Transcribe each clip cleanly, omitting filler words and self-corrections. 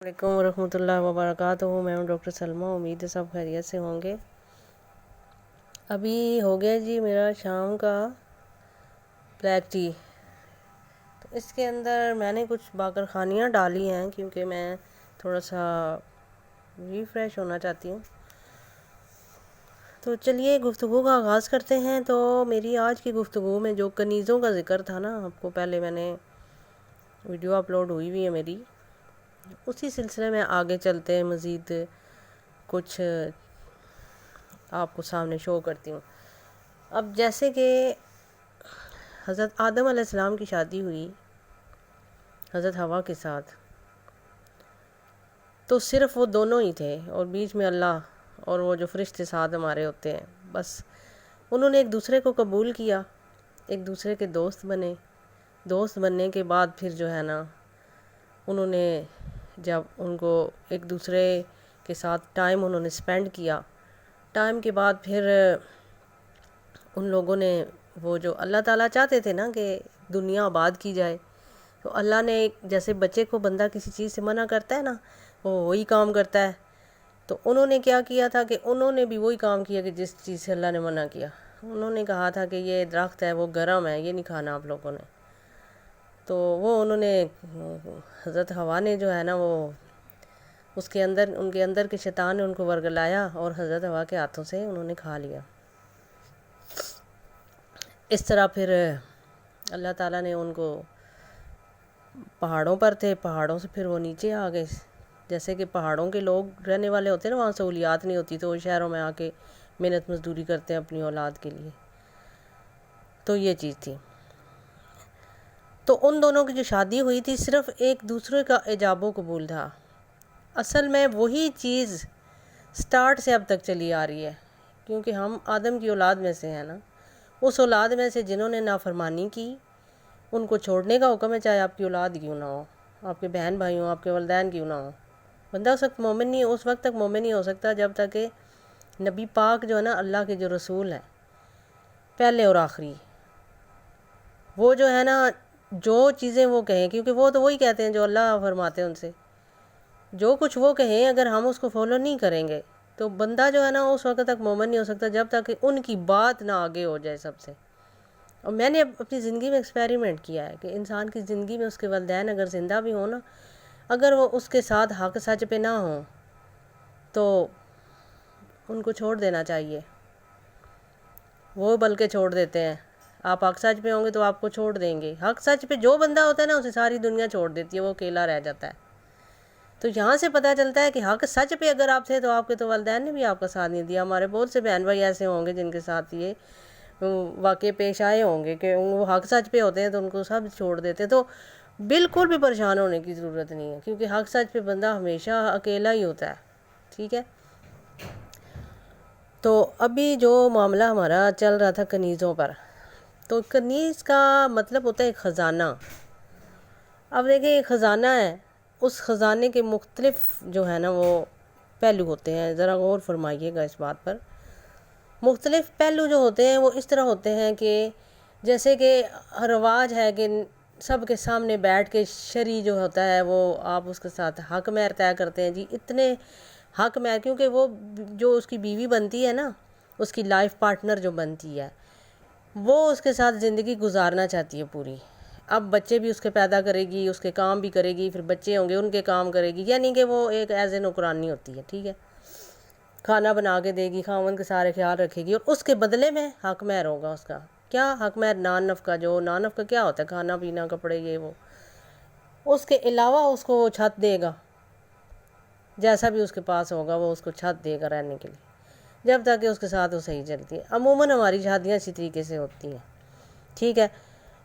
علیکم ورحمۃ اللہ وبرکاتہ. میں ہوں ڈاکٹر سلمیٰ. امید ہے سب خیریت سے ہوں گے. ابھی ہو گیا جی میرا شام کا بلیک ٹی. تو اس کے اندر میں نے کچھ باقر خانیاں ڈالی ہیں کیونکہ میں تھوڑا سا ریفریش ہونا چاہتی ہوں. تو چلیے گفتگو کا آغاز کرتے ہیں. تو میری آج کی گفتگو میں جو کنیزوں کا ذکر تھا نا، آپ کو پہلے میں نے ویڈیو اپلوڈ ہوئی ہے میری، اسی سلسلے میں آگے چلتے ہیں. مزید کچھ آپ کو سامنے شو کرتی ہوں. اب جیسے کہ حضرت آدم علیہ السلام کی شادی ہوئی حضرت حوا کے ساتھ، تو صرف وہ دونوں ہی تھے اور بیچ میں اللہ اور وہ جو فرشتے ساتھ ہمارے ہوتے ہیں. بس انہوں نے ایک دوسرے کو قبول کیا، ایک دوسرے کے دوست بنے. دوست بننے کے بعد پھر جو ہے نا، انہوں نے جب ان کو ایک دوسرے کے ساتھ ٹائم انہوں نے سپینڈ کیا، ٹائم کے بعد پھر ان لوگوں نے وہ جو اللہ تعالیٰ چاہتے تھے نا کہ دنیا آباد کی جائے، تو اللہ نے جیسے بچے کو بندہ کسی چیز سے منع کرتا ہے نا، وہ وہی کام کرتا ہے. تو انہوں نے کیا کیا تھا کہ انہوں نے بھی وہی کام کیا کہ جس چیز سے اللہ نے منع کیا. انہوں نے کہا تھا کہ یہ درخت ہے وہ گرم ہے، یہ نہیں کھانا آپ لوگوں نے. تو وہ انہوں نے حضرت حوا نے جو ہے نا، وہ ان کے اندر کے شیطان نے ان کو ورگلایا اور حضرت حوا کے ہاتھوں سے انہوں نے کھا لیا. اس طرح پھر اللہ تعالیٰ نے ان کو پہاڑوں پر تھے، پہاڑوں سے پھر وہ نیچے آ گئے. جیسے کہ پہاڑوں کے لوگ رہنے والے ہوتے ہیں نا، وہاں سہولیات نہیں ہوتی تو وہ شہروں میں آ کے محنت مزدوری کرتے ہیں اپنی اولاد کے لیے. تو یہ چیز تھی. تو ان دونوں کی جو شادی ہوئی تھی صرف ایک دوسرے کا ایجاب و قبول تھا. اصل میں وہی چیز سٹارٹ سے اب تک چلی آ رہی ہے، کیونکہ ہم آدم کی اولاد میں سے ہیں نا. اس اولاد میں سے جنہوں نے نافرمانی کی، ان کو چھوڑنے کا حکم ہے، چاہے آپ کی اولاد کیوں نہ ہو، آپ کے بہن بھائی ہوں، آپ کے والدین کیوں نہ ہو. بندہ اس وقت تک مومن نہیں ہو سکتا جب تک کہ نبی پاک جو ہے نا، اللہ کے جو رسول ہیں پہلے اور آخری، وہ جو ہے نا جو چیزیں وہ کہیں، کیونکہ وہ تو وہی کہتے ہیں جو اللہ فرماتے ہیں ان سے، جو کچھ وہ کہیں اگر ہم اس کو فالو نہیں کریں گے تو بندہ جو ہے نا اس وقت تک مومن نہیں ہو سکتا جب تک کہ ان کی بات نہ آگے ہو جائے سب سے. اور میں نے اپنی زندگی میں ایکسپیریمنٹ کیا ہے کہ انسان کی زندگی میں اس کے والدین اگر زندہ بھی ہوں نا، اگر وہ اس کے ساتھ حق سچ پہ نہ ہوں تو ان کو چھوڑ دینا چاہیے. وہ بلکہ چھوڑ دیتے ہیں. آپ حق سچ پہ ہوں گے تو آپ کو چھوڑ دیں گے. حق سچ پہ جو بندہ ہوتا ہے نا، اسے ساری دنیا چھوڑ دیتی ہے، وہ اکیلا رہ جاتا ہے. تو یہاں سے پتہ چلتا ہے کہ حق سچ پہ اگر آپ تھے تو آپ کے تو والدین نے بھی آپ کا ساتھ نہیں دیا. ہمارے بہت سے بہن بھائی ایسے ہوں گے جن کے ساتھ یہ واقعے پیش آئے ہوں گے کہ وہ حق سچ پہ ہوتے ہیں تو ان کو سب چھوڑ دیتے. تو بالکل بھی پریشان ہونے کی ضرورت نہیں ہے، کیونکہ حق سچ پہ بندہ ہمیشہ اکیلا ہی ہوتا ہے. ٹھیک ہے. تو ابھی جو معاملہ ہمارا چل رہا تھا کنیزوں پر، تو کنیز کا مطلب ہوتا ہے ایک خزانہ. اب دیکھیں ایک خزانہ ہے، اس خزانے کے مختلف جو ہے نا وہ پہلو ہوتے ہیں. ذرا غور فرمائیے گا اس بات پر. مختلف پہلو جو ہوتے ہیں وہ اس طرح ہوتے ہیں کہ جیسے کہ رواج ہے کہ سب کے سامنے بیٹھ کے شرعی جو ہوتا ہے وہ آپ اس کے ساتھ حق مہر طے کرتے ہیں. جی اتنے حق مہر، کیونکہ وہ جو اس کی بیوی بنتی ہے نا، اس کی لائف پارٹنر جو بنتی ہے، وہ اس کے ساتھ زندگی گزارنا چاہتی ہے پوری. اب بچے بھی اس کے پیدا کرے گی، اس کے کام بھی کرے گی، پھر بچے ہوں گے ان کے کام کرے گی، یعنی کہ وہ ایک ایز اے نوکرانی ہوتی ہے. ٹھیک ہے. کھانا بنا کے دے گی، خاوند کے سارے خیال رکھے گی، اور اس کے بدلے میں حق مہر ہوگا اس کا. کیا حق مہر؟ نان نفقہ. جو نان نفقہ کیا ہوتا ہے؟ کھانا پینا، کپڑے، یہ وہ. اس کے علاوہ اس کو وہ چھت دے گا، جیسا بھی اس کے پاس ہوگا وہ اس کو چھت دے گا رہنے کے لیے، جب تک کہ اس کے ساتھ وہ صحیح چلتی ہے. عموماً ہماری شادیاں اسی طریقے سے ہوتی ہیں. ٹھیک ہے.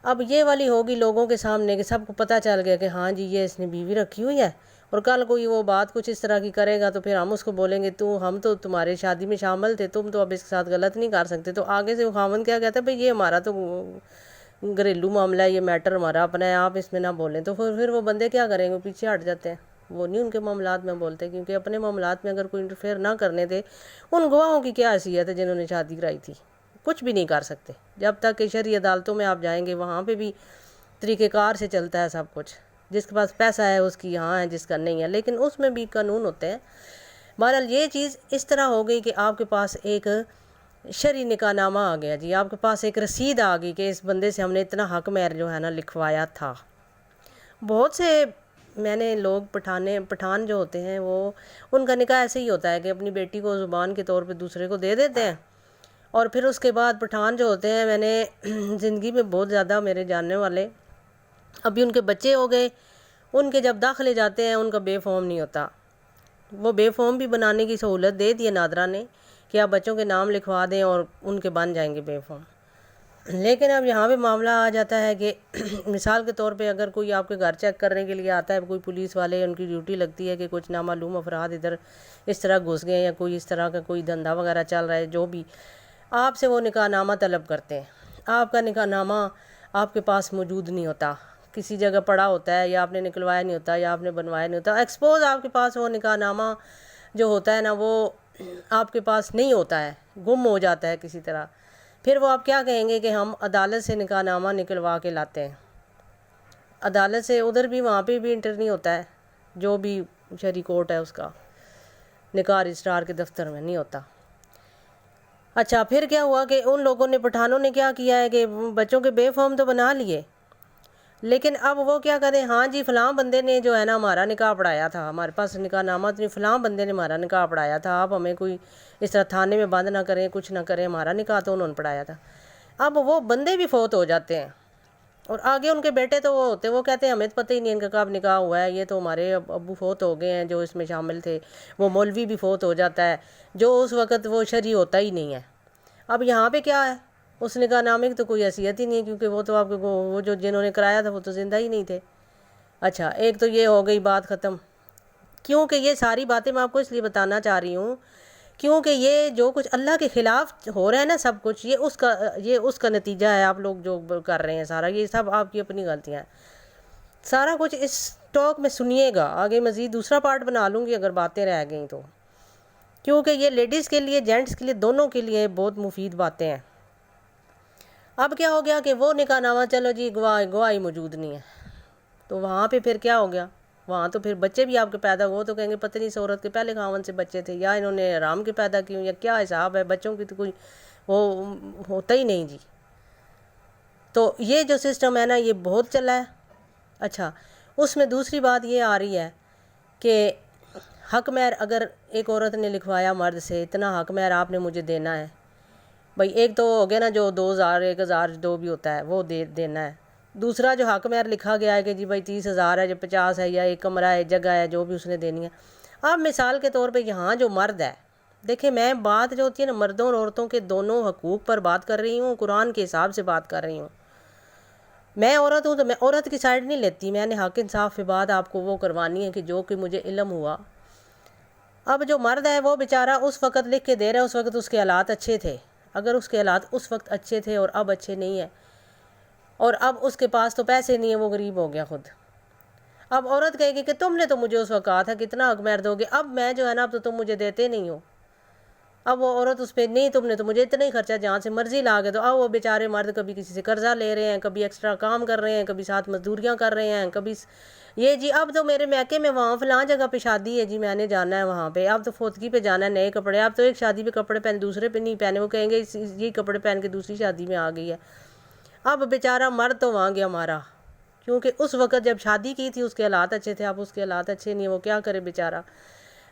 اب یہ والی ہوگی لوگوں کے سامنے کہ سب کو پتہ چل گیا کہ ہاں جی یہ اس نے بیوی رکھی ہوئی ہے، اور کل کوئی وہ بات کچھ اس طرح کی کرے گا تو پھر ہم اس کو بولیں گے ہم تو تمہارے شادی میں شامل تھے، تم تو اب اس کے ساتھ غلط نہیں کر سکتے. تو آگے سے وہ خاوند کیا کہتا ہے، بھئی یہ ہمارا تو گھریلو معاملہ ہے، یہ میٹر ہمارا اپنا ہے، آپ اس میں نہ بولیں. تو پھر وہ بندے کیا کریں گے؟ پیچھے ہٹ جاتے ہیں. وہ نہیں ان کے معاملات میں بولتے، کیونکہ اپنے معاملات میں اگر کوئی انٹرفیئر نہ کرنے دے، ان گواہوں کی کیا حیثیت ہے جنہوں نے شادی کرائی تھی؟ کچھ بھی نہیں کر سکتے. جب تک کہ شرعی عدالتوں میں آپ جائیں گے وہاں پہ بھی طریقہ کار سے چلتا ہے سب کچھ. جس کے پاس پیسہ ہے اس کی ہاں ہے، جس کا نہیں ہے، لیکن اس میں بھی قانون ہوتے ہیں۔ بہرحال یہ چیز اس طرح ہو گئی کہ آپ کے پاس ایک شرعی نکاح نامہ آ گیا جی، آپ کے پاس ایک رسید آ گئی کہ اس بندے سے ہم نے اتنا حق مہر جو ہے نا لکھوایا تھا۔ بہت سے میں نے لوگ پٹھان جو ہوتے ہیں وہ ان کا نکاح ایسے ہی ہوتا ہے کہ اپنی بیٹی کو زبان کے طور پہ دوسرے کو دے دیتے ہیں، اور پھر اس کے بعد پٹھان جو ہوتے ہیں، میں نے زندگی میں بہت زیادہ میرے جاننے والے، ابھی ان کے بچے ہو گئے، ان کے جب داخلے جاتے ہیں ان کا بے فارم نہیں ہوتا۔ وہ بے فارم بھی بنانے کی سہولت دے دی ہے نادرا نے کہ آپ بچوں کے نام لکھوا دیں اور ان کے بن جائیں گے بے فارم۔ لیکن اب یہاں پہ معاملہ آ جاتا ہے کہ مثال کے طور پہ اگر کوئی آپ کے گھر چیک کرنے کے لیے آتا ہے، کوئی پولیس والے، ان کی ڈیوٹی لگتی ہے کہ کچھ نامعلوم افراد ادھر اس طرح گھس گئے یا کوئی اس طرح کا کوئی دھندا وغیرہ چل رہا ہے، جو بھی آپ سے وہ نکاح نامہ طلب کرتے ہیں، آپ کا نکاح نامہ آپ کے پاس موجود نہیں ہوتا، کسی جگہ پڑا ہوتا ہے، یا آپ نے نکلوایا نہیں ہوتا، یا آپ نے بنوایا نہیں ہوتا، ایکسپوز آپ کے پاس وہ نکاح نامہ جو ہوتا ہے نا وہ آپ کے پاس نہیں ہوتا ہے، گم ہو جاتا ہے کسی طرح۔ پھر وہ آپ کیا کہیں گے کہ ہم عدالت سے نکاح نامہ نکلوا کے لاتے ہیں، عدالت سے ادھر بھی وہاں پہ بھی انٹر نہیں ہوتا ہے، جو بھی شرعی کورٹ ہے اس کا نکاح رجسٹرار کے دفتر میں نہیں ہوتا۔ اچھا پھر کیا ہوا کہ ان لوگوں نے، پٹھانوں نے کیا کیا ہے کہ بچوں کے بے فارم تو بنا لیے، لیکن اب وہ کیا کریں، ہاں جی فلاں بندے نے جو ہے نا ہمارا نکاح پڑھایا تھا، ہمارے پاس نکاح نامہ تو نہیں، فلاں بندے نے ہمارا نکاح پڑھایا تھا، آپ ہمیں کوئی اس طرح تھانے میں بند نہ کریں، کچھ نہ کریں، ہمارا نکاح تو انہوں نے پڑھایا تھا۔ اب وہ بندے بھی فوت ہو جاتے ہیں، اور آگے ان کے بیٹے تو وہ ہوتے، وہ کہتے ہیں ہمیں تو پتہ ہی نہیں ان کا کب نکاح ہوا ہے، یہ تو ہمارے ابو فوت ہو گئے ہیں جو اس میں شامل تھے، وہ مولوی بھی فوت ہو جاتا ہے جو اس وقت وہ شرعی ہوتا ہی نہیں ہے۔ اب یہاں پہ کیا ہے، اس نکاح نامے کی تو کوئی حیثیت ہی نہیں ہے، کیونکہ وہ تو آپ کو وہ جو جنہوں نے کرایا تھا وہ تو زندہ ہی نہیں تھے۔ اچھا ایک تو یہ ہو گئی بات ختم، کیونکہ یہ ساری باتیں میں آپ کو اس لیے بتانا چاہ رہی ہوں کیونکہ یہ جو کچھ اللہ کے خلاف ہو رہا ہے نا سب کچھ، یہ اس کا نتیجہ ہے، آپ لوگ جو کر رہے ہیں سارا، یہ سب آپ کی اپنی غلطیاں ہیں۔ سارا کچھ اس ٹاک میں سنیے گا، آگے مزید دوسرا پارٹ بنا لوں گی اگر باتیں رہ گئیں تو، کیونکہ یہ لیڈیز کے لیے، جینٹس کے لیے، دونوں کے لیے بہت مفید باتیں ہیں۔ اب کیا ہو گیا کہ وہ نکاح نامہ چلو جی گواہی موجود نہیں ہے، تو وہاں پہ پھر کیا ہو گیا، وہاں تو پھر بچے بھی آپ کے پیدا ہوئے تو کہیں گے پتہ نہیں اس عورت کے پہلے خاوند سے بچے تھے، یا انہوں نے حرام کے پیدا کیوں، یا کیا حساب ہے، بچوں کی تو کوئی وہ ہوتا ہی نہیں جی۔ تو یہ جو سسٹم ہے نا یہ بہت چلا ہے۔ اچھا اس میں دوسری بات یہ آ رہی ہے کہ حق مہر اگر ایک عورت نے لکھوایا مرد سے، اتنا حق مہر آپ نے مجھے دینا ہے، بھائی ایک تو ہو گیا نا جو 2000 1000 جو بھی ہوتا ہے وہ دینا ہے، دوسرا جو حق مہر لکھا گیا ہے کہ جی بھائی 30,000 ہے، جو 50 ہے، یا ایک کمرہ ہے، جگہ ہے، جو بھی اس نے دینی ہے۔ اب مثال کے طور پہ یہاں جو مرد ہے، دیکھیں میں بات جو ہوتی ہے نا مردوں اور عورتوں کے دونوں حقوق پر بات کر رہی ہوں، قرآن کے حساب سے بات کر رہی ہوں۔ میں عورت ہوں تو میں عورت کی سائڈ نہیں لیتی، میں نے حق انصاف پہ بات آپ کو وہ کروانی ہے کہ جو کہ مجھے علم ہوا۔ اب جو مرد ہے وہ بیچارہ اس وقت لکھ کے دے رہا ہے، اس وقت اس کے حالات اچھے تھے، اگر اس کے حالات اس وقت اچھے تھے اور اب اچھے نہیں ہیں، اور اب اس کے پاس تو پیسے نہیں ہیں، وہ غریب ہو گیا خود۔ اب عورت کہے گی کہ تم نے تو مجھے اس وقت کہا تھا کتنا حق مہر دو گے، اب میں جو ہے نا اب تو تم مجھے دیتے نہیں ہو۔ اب وہ عورت اس پہ نہیں، تم نے تو مجھے اتنا ہی خرچہ جہاں سے مرضی لا کے، تو اب وہ بیچارے مرد کبھی کسی سے قرضہ لے رہے ہیں، کبھی ایکسٹرا کام کر رہے ہیں، کبھی ساتھ مزدوریاں کر رہے ہیں، کبھی یہ جی اب تو میرے میکے میں وہاں فلاں جگہ پہ شادی ہے جی میں نے جانا ہے وہاں پہ، اب تو فوتگی پہ جانا ہے، نئے کپڑے، اب تو ایک شادی پہ کپڑے پہنے دوسرے پہ نہیں پہنے، وہ کہیں گے یہ کپڑے پہن کے دوسری شادی میں آ گئی ہے۔ اب بیچارہ مرد تو وہاں گیا ہمارا، کیونکہ اس وقت جب شادی کی تھی اس کے حالات اچھے تھے، اب اس کے حالات اچھے نہیں، وہ کیا کرے بیچارہ۔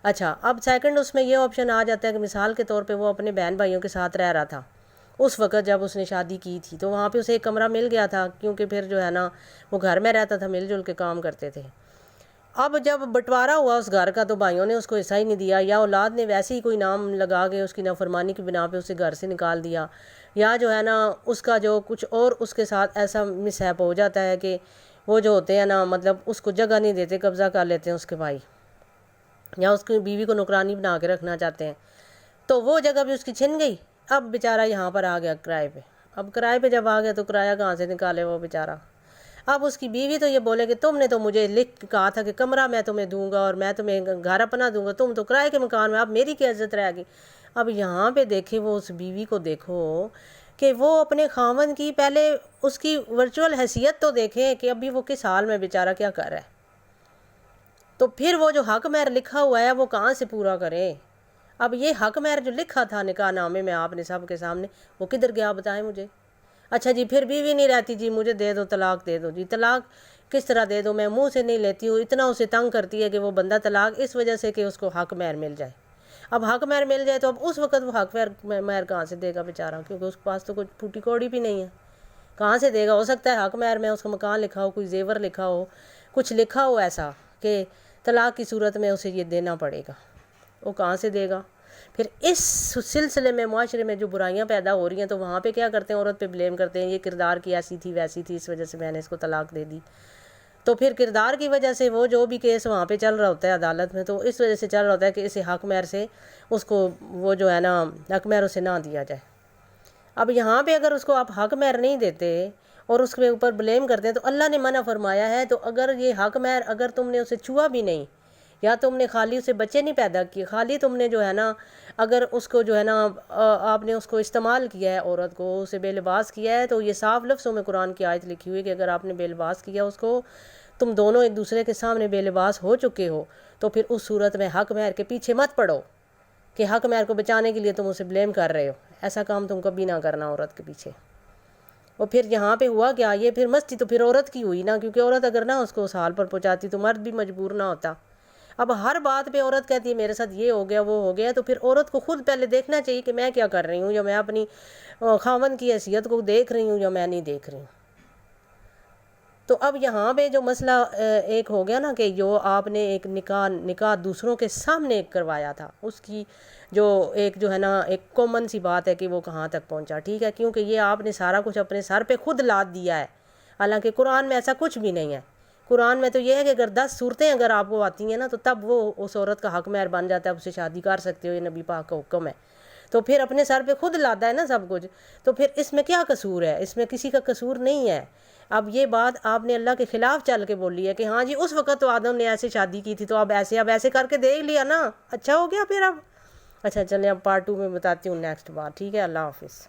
اچھا اب سیکنڈ اس میں یہ آپشن آ جاتا ہے کہ مثال کے طور پہ وہ اپنے بہن بھائیوں کے ساتھ رہ رہا تھا اس وقت جب اس نے شادی کی تھی، تو وہاں پہ اسے ایک کمرہ مل گیا تھا، کیونکہ پھر جو ہے نا وہ گھر میں رہتا تھا، مل جل کے کام کرتے تھے۔ اب جب بٹوارا ہوا اس گھر کا تو بھائیوں نے اس کو حصہ ہی نہیں دیا، یا اولاد نے ویسے ہی کوئی نام لگا کے اس کی نافرمانی کی بنا پہ اسے گھر سے نکال دیا، یا جو ہے نا اس کا جو کچھ اور اس کے ساتھ ایسا مس ہیپ ہو جاتا ہے کہ وہ جو ہوتے ہیں نا مطلب اس کو جگہ نہیں دیتے، قبضہ کر لیتے ہیں اس کے بھائی، یا اس کی بیوی کو نوکرانی بنا کے رکھنا چاہتے ہیں، تو وہ جگہ بھی اس کی چھن گئی۔ اب بیچارہ یہاں پر آ گیا کرائے پہ، اب کرائے پہ جب آ گیا تو کرایہ کہاں سے نکالے وہ بیچارہ۔ اب اس کی بیوی تو یہ بولے کہ تم نے تو مجھے لکھ کہا تھا کہ کمرہ میں تمہیں دوں گا اور میں تمہیں گھر اپنا دوں گا، تم تو کرائے کے مکان میں، اب میری کیا عزت رہے گی۔ اب یہاں پہ دیکھیں وہ اس بیوی کو دیکھو کہ وہ اپنے خاوند کی پہلے اس کی ورچوئل حیثیت تو دیکھیں کہ ابھی وہ کس حال میں بیچارہ کیا کر رہا ہے، تو پھر وہ جو حق مہر لکھا ہوا ہے وہ کہاں سے پورا کریں۔ اب یہ حق مہر جو لکھا تھا نکاح نامے میں آپ نے سب کے سامنے، وہ کدھر گیا بتائیں مجھے۔ اچھا جی پھر بیوی نہیں رہتی، جی مجھے دے دو طلاق دے دو، جی طلاق کس طرح دے دو، میں منہ سے نہیں لیتی ہوں، اتنا اسے تنگ کرتی ہے کہ وہ بندہ طلاق اس وجہ سے کہ اس کو حق مہر مل جائے۔ اب حق مہر مل جائے تو اب اس وقت وہ حق مہر کہاں سے دے گا بیچارہ، کیونکہ اس کے پاس تو کوئی پھوٹی کوڑی بھی نہیں ہے، کہاں سے دے گا۔ ہو سکتا ہے حق مہر میں اس کا مکان لکھا ہو، کوئی زیور لکھا ہو، کچھ لکھا ہو ایسا کہ طلاق کی صورت میں اسے یہ دینا پڑے گا، وہ کہاں سے دے گا۔ پھر اس سلسلے میں معاشرے میں جو برائیاں پیدا ہو رہی ہیں تو وہاں پہ کیا کرتے ہیں، عورت پہ بلیم کرتے ہیں، یہ کردار کی ایسی تھی ویسی تھی، اس وجہ سے میں نے اس کو طلاق دے دی۔ تو پھر کردار کی وجہ سے وہ جو بھی کیس وہاں پہ چل رہا ہوتا ہے عدالت میں، تو اس وجہ سے چل رہا ہوتا ہے کہ اسے حق مہر سے اس کو وہ جو ہے نا حق مہر اسے نہ دیا جائے۔ اب یہاں پہ اگر اس کو آپ حق مہر نہیں دیتے اور اس کے اوپر بلیم کرتے ہیں تو اللہ نے منع فرمایا ہے، تو اگر یہ حق مہر اگر تم نے اسے چھوا بھی نہیں، یا تم نے خالی اسے بچے نہیں پیدا کیے، خالی تم نے جو ہے نا اگر اس کو جو ہے نا آپ نے اس کو استعمال کیا ہے، عورت کو اسے بے لباس کیا ہے، تو یہ صاف لفظوں میں قرآن کی آیت لکھی ہوئی ہے کہ اگر آپ نے بے لباس کیا اس کو، تم دونوں ایک دوسرے کے سامنے بے لباس ہو چکے ہو، تو پھر اس صورت میں حق مہر کے پیچھے مت پڑو کہ حق مہر کو بچانے کے لیے تم اسے بلیم کر رہے ہو، ایسا کام تم کبھی نہ کرنا عورت کے پیچھے۔ اور پھر یہاں پہ ہوا کیا، یہ پھر مستی تو پھر عورت کی ہوئی نا، کیونکہ عورت اگر نہ اس کو اس حال پر پہنچاتی تو مرد بھی مجبور نہ ہوتا۔ اب ہر بات پہ عورت کہتی ہے میرے ساتھ یہ ہو گیا وہ ہو گیا، تو پھر عورت کو خود پہلے دیکھنا چاہیے کہ میں کیا کر رہی ہوں، یا میں اپنی خاوند کی حیثیت کو دیکھ رہی ہوں یا میں نہیں دیکھ رہی ہوں۔ تو اب یہاں پہ جو مسئلہ ایک ہو گیا نا کہ جو آپ نے ایک نکاح دوسروں کے سامنے کروایا تھا، اس کی جو ایک جو ہے نا ایک کامن سی بات ہے کہ وہ کہاں تک پہنچا، ٹھیک ہے، کیونکہ یہ آپ نے سارا کچھ اپنے سر پہ خود لاد دیا ہے، حالانکہ قرآن میں ایسا کچھ بھی نہیں ہے۔ قرآن میں تو یہ ہے کہ اگر 10 صورتیں اگر آپ کو آتی ہیں نا تو تب وہ اس عورت کا حق مہر بن جاتا ہے، اسے شادی کر سکتے ہو، یہ نبی پاک کا حکم ہے، تو پھر اپنے سر پہ خود لادا ہے نا سب کچھ، تو پھر اس میں کیا قصور ہے، اس میں کسی کا قصور نہیں ہے۔ اب یہ بات آپ نے اللہ کے خلاف چل کے بولی ہے کہ ہاں جی اس وقت تو آدم نے ایسے شادی کی تھی تو اب ایسے کر کے دیکھ لیا نا، اچھا ہو گیا پھر اب۔ اچھا چلیں اب پارٹ 2 میں بتاتی ہوں نیکسٹ بار، ٹھیک ہے، اللہ حافظ۔